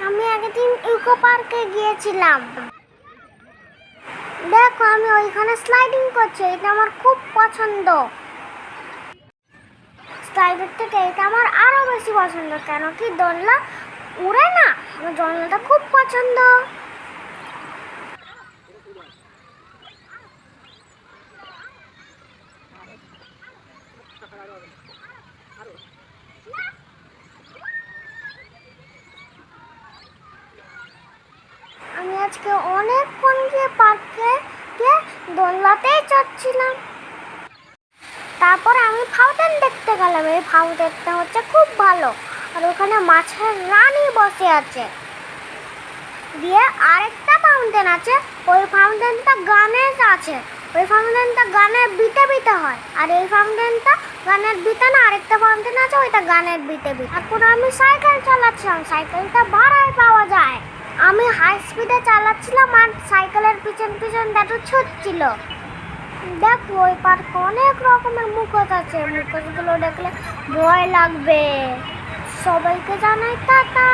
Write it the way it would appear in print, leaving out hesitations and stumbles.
আমি একদিন ইকো পার্কে গিয়েছিলাম। দেখো আমি ওইখানে স্লাইডিং করছি, এটা আমার খুব পছন্দ। স্লাইডের থেকে এটা আমার আরো বেশি পছন্দ, কেন কি দোলনা উড়ে না, আমার দোলনাটা খুব পছন্দ। আমি আজকে অনেকক্ষণ গিয়ে পার্কে গিয়ে দোলনাতেই চড়ছিলাম। তারপরে আমি ফাউন্টেন দেখতে গেলাম। এই ফাউন্টেনটা হচ্ছে খুব ভালো, আর ওখানে মাছের রানী বসে আছে। দিয়ে আরেকটা ফাউন্টেন আছে, ওই ফাউন্টেনটা গানের আছে। ওই ফাউন্টেনটা গানের বিতে বিতে হয়, আর এই ফাউন্টেনটা গানের বিতে না। আরেকটা ফাউন্টেন আছে, ওইটা গানের বিতে বিতে। তারপর আমি সাইকেল চালাচ্ছিলাম, সাইকেলটা ভাড়ায় পাওয়া যায়। আমি হাই স্পিডে চালাচ্ছিলাম আর সাইকেলের পিছন পিছন দাদু ছুটছিল। দেখো ওই পার্কে অনেক রকমের মুখোশ আছে, মুখোশগুলো দেখলে ভয় লাগবে। সবাইকে জানাই টাটা।